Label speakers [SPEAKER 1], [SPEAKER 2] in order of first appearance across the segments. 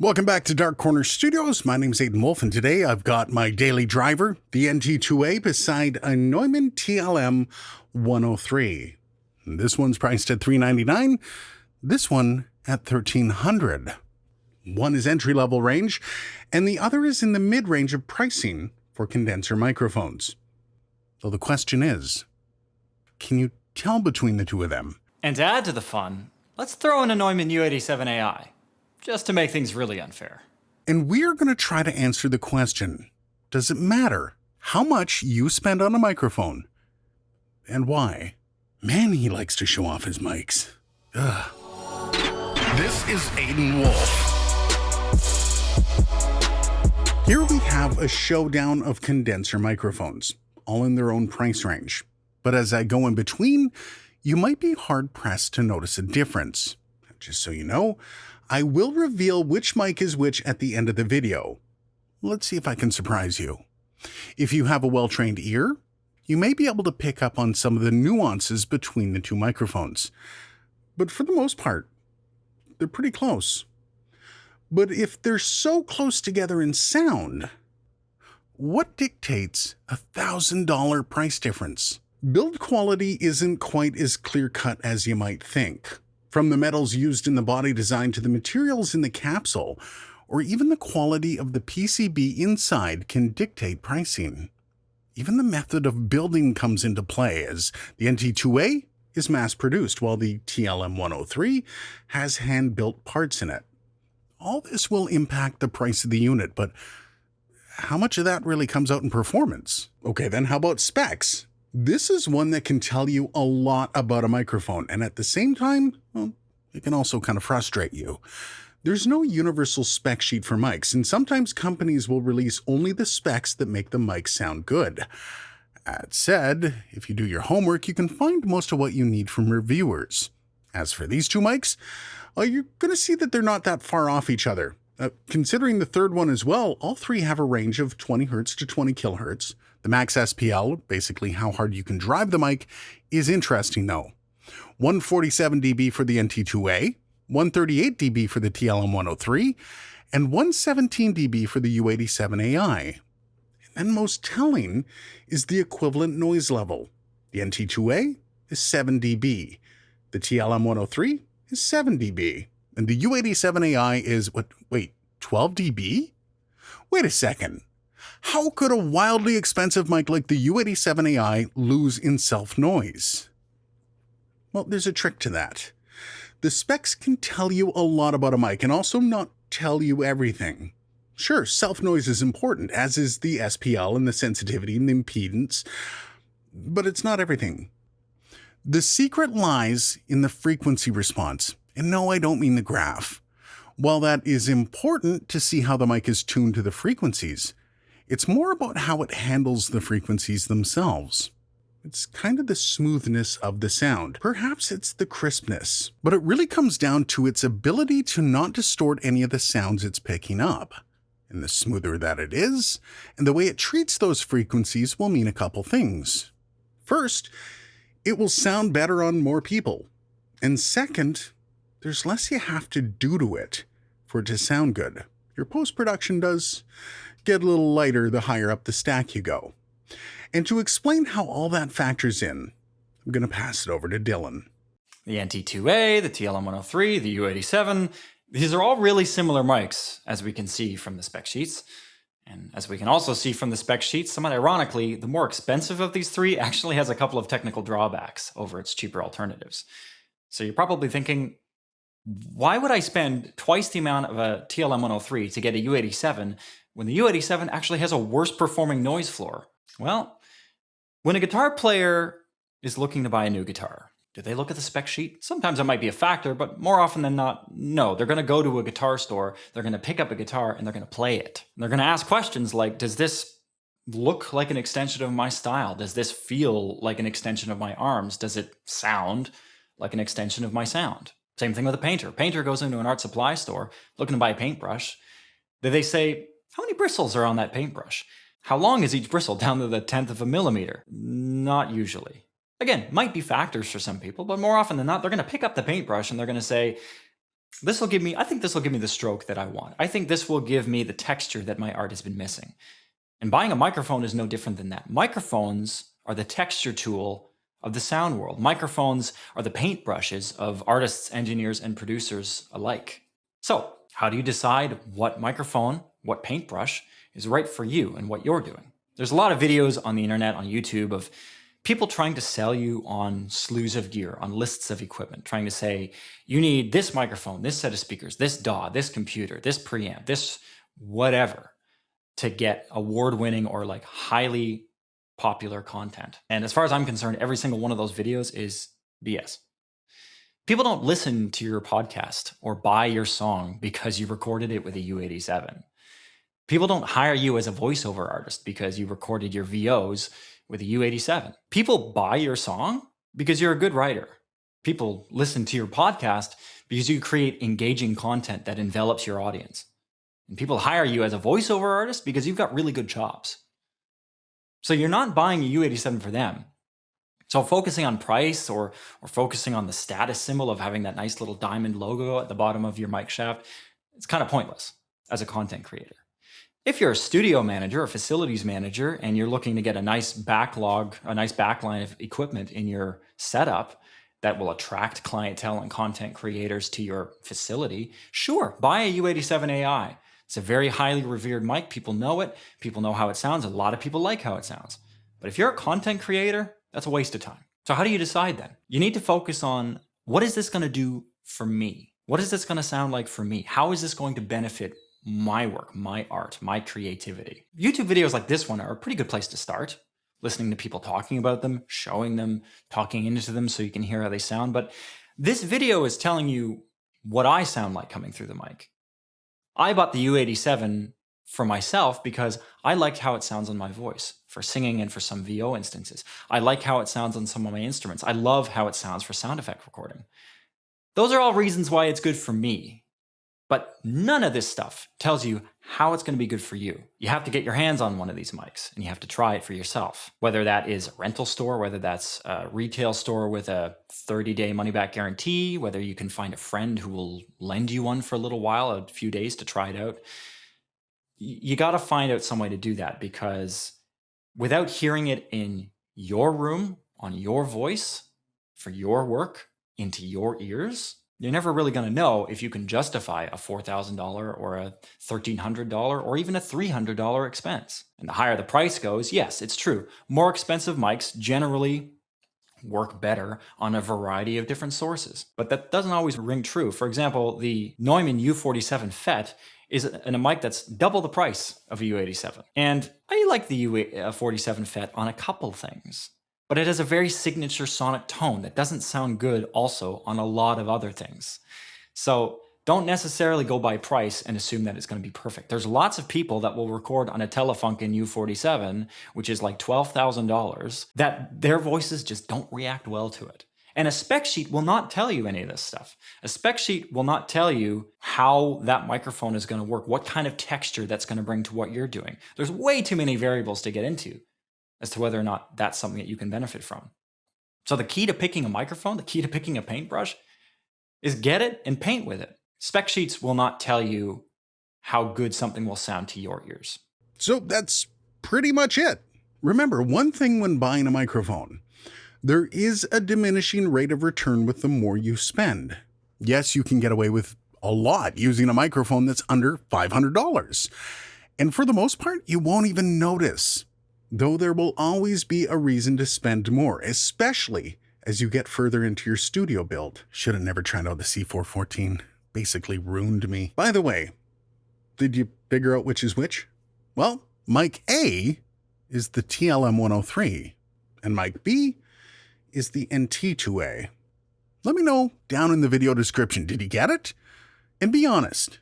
[SPEAKER 1] Welcome back to Dark Corner Studios. My name's Aidan Wolf, and today I've got my daily driver, the NT2A, beside a Neumann TLM103. This one's priced at $399, this one at $1,300. One is entry-level range, and the other is in the mid-range of pricing for condenser microphones. So the question is, can you tell between the two of them?
[SPEAKER 2] And to add to the fun, let's throw in a Neumann U87ai. Just to make things really unfair.
[SPEAKER 1] And we're going to try to answer the question, does it matter how much you spend on a microphone? And why? Man, he likes to show off his mics. Ugh. This is Aidan Wolf. Here we have a showdown of condenser microphones, all in their own price range. But as I go in between, you might be hard-pressed to notice a difference. Just so you know, I will reveal which mic is which at the end of the video. Let's see if I can surprise you. If you have a well-trained ear, you may be able to pick up on some of the nuances between the two microphones. But for the most part, they're pretty close. But if they're so close together in sound, what dictates a $1,000 price difference? Build quality isn't quite as clear-cut as you might think. From the metals used in the body design to the materials in the capsule, or even the quality of the PCB inside can dictate pricing. Even the method of building comes into play, as the NT2A is mass-produced while the TLM103 has hand-built parts in it. All this will impact the price of the unit, but how much of that really comes out in performance? Okay, then how about specs? This is one that can tell you a lot about a microphone, and at the same time, well, it can also kind of frustrate you. There's no universal spec sheet for mics, and sometimes companies will release only the specs that make the mic sound good. That said, if you do your homework, you can find most of what you need from reviewers. As for these two mics, you're going to see that they're not that far off each other. Considering the third one as well, all three have a range of 20 Hz to 20 kHz. The max SPL, basically how hard you can drive the mic, is interesting though. 147 dB for the NT2A, 138 dB for the TLM103, and 117 dB for the U87ai. And most telling is the equivalent noise level. The NT2A is 7 dB, the TLM103 is 7 dB, and the U87ai is, 12 dB? Wait a second. How could a wildly expensive mic like the U87ai lose in self-noise? Well, there's a trick to that. The specs can tell you a lot about a mic and also not tell you everything. Sure, self-noise is important, as is the SPL and the sensitivity and the impedance, but it's not everything. The secret lies in the frequency response, and no, I don't mean the graph. While that is important to see how the mic is tuned to the frequencies, it's more about how it handles the frequencies themselves. It's kind of the smoothness of the sound. Perhaps it's the crispness, but it really comes down to its ability to not distort any of the sounds it's picking up. And the smoother that it is, and the way it treats those frequencies will mean a couple things. First, it will sound better on more people. And second, there's less you have to do to it for it to sound good. Your post-production does get a little lighter the higher up the stack you go. And to explain how all that factors in, I'm going to pass it over to Dylan.
[SPEAKER 2] The NT2A, the TLM103, the U87, these are all really similar mics, as we can see from the spec sheets. And as we can also see from the spec sheets, somewhat ironically, the more expensive of these three actually has a couple of technical drawbacks over its cheaper alternatives. So you're probably thinking, why would I spend twice the amount of a TLM103 to get a U87 when the U87 actually has a worse performing noise floor? Well, when a guitar player is looking to buy a new guitar, do they look at the spec sheet? Sometimes it might be a factor, but more often than not, no. They're going to go to a guitar store, they're going to pick up a guitar, and they're going to play it. And they're going to ask questions like, does this look like an extension of my style? Does this feel like an extension of my arms? Does it sound like an extension of my sound? Same thing with a painter. Painter goes into an art supply store looking to buy a paintbrush. They say, how many bristles are on that paintbrush? How long is each bristle down to the 10th of a millimeter? Not usually. Again, might be factors for some people, but more often than not, they're going to pick up the paintbrush and they're going to say, I think this will give me the stroke that I want. I think this will give me the texture that my art has been missing. And buying a microphone is no different than that. Microphones are the texture tool of the sound world. Microphones are the paintbrushes of artists, engineers, and producers alike. So, how do you decide what microphone, what paintbrush is right for you and what you're doing? There's a lot of videos on the internet, on YouTube, of people trying to sell you on slews of gear, on lists of equipment, trying to say, you need this microphone, this set of speakers, this DAW, this computer, this preamp, this whatever, to get award-winning or like highly popular content. And as far as I'm concerned, every single one of those videos is BS. People don't listen to your podcast or buy your song because you recorded it with a U87. People don't hire you as a voiceover artist because you recorded your VOs with a U87. People buy your song because you're a good writer. People listen to your podcast because you create engaging content that envelops your audience. And people hire you as a voiceover artist because you've got really good chops. So you're not buying a U87 for them. So focusing on price or focusing on the status symbol of having that nice little diamond logo at the bottom of your mic shaft, it's kind of pointless as a content creator. If you're a studio manager or facilities manager and you're looking to get a nice backlog, a nice backline of equipment in your setup that will attract clientele and content creators to your facility, sure, buy a U87ai. It's a very highly revered mic. People know it. People know how it sounds. A lot of people like how it sounds. But if you're a content creator, that's a waste of time. So how do you decide then? You need to focus on, what is this going to do for me? What is this going to sound like for me? How is this going to benefit my work, my art, my creativity? YouTube videos like this one are a pretty good place to start. Listening to people talking about them, showing them, talking into them so you can hear how they sound. But this video is telling you what I sound like coming through the mic. I bought the U87 for myself because I liked how it sounds on my voice for singing and for some VO instances. I like how it sounds on some of my instruments. I love how it sounds for sound effect recording. Those are all reasons why it's good for me. But none of this stuff tells you how it's going to be good for you. You have to get your hands on one of these mics and you have to try it for yourself. Whether that is a rental store, whether that's a retail store with a 30-day money-back guarantee, whether you can find a friend who will lend you one for a little while, a few days to try it out. You got to find out some way to do that, because without hearing it in your room, on your voice, for your work, into your ears, you're never really going to know if you can justify a $4,000 or a $1,300 or even a $300 expense. And the higher the price goes, yes, it's true. More expensive mics generally work better on a variety of different sources. But that doesn't always ring true. For example, the Neumann U47 FET is a mic that's double the price of a U87. And I like the U47 FET on a couple things. But it has a very signature sonic tone that doesn't sound good also on a lot of other things. So don't necessarily go by price and assume that it's going to be perfect. There's lots of people that will record on a Telefunken U47, which is like $12,000, that their voices just don't react well to it. And a spec sheet will not tell you any of this stuff. A spec sheet will not tell you how that microphone is going to work, what kind of texture that's going to bring to what you're doing. There's way too many variables to get into as to whether or not that's something that you can benefit from. So the key to picking a microphone, the key to picking a paintbrush, is get it and paint with it. Spec sheets will not tell you how good something will sound to your ears.
[SPEAKER 1] So that's pretty much it. Remember, one thing when buying a microphone, there is a diminishing rate of return with the more you spend. Yes, you can get away with a lot using a microphone that's under $500. And for the most part, you won't even notice. Though there will always be a reason to spend more, especially as you get further into your studio build. Should have never tried out the C414. Basically ruined me. By the way, did you figure out which is which? Well, mic A is the TLM103, and mic B is the NT2A. Let me know down in the video description. Did you get it? And be honest.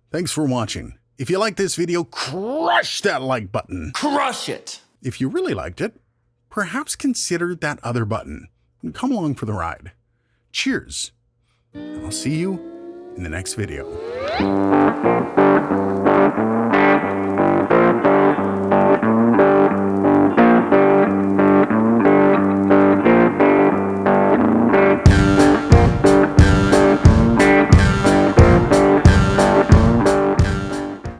[SPEAKER 1] Thanks for watching. If you like this video, crush that like button.
[SPEAKER 2] Crush it!
[SPEAKER 1] If you really liked it, perhaps consider that other button and come along for the ride. Cheers, and I'll see you in the next video.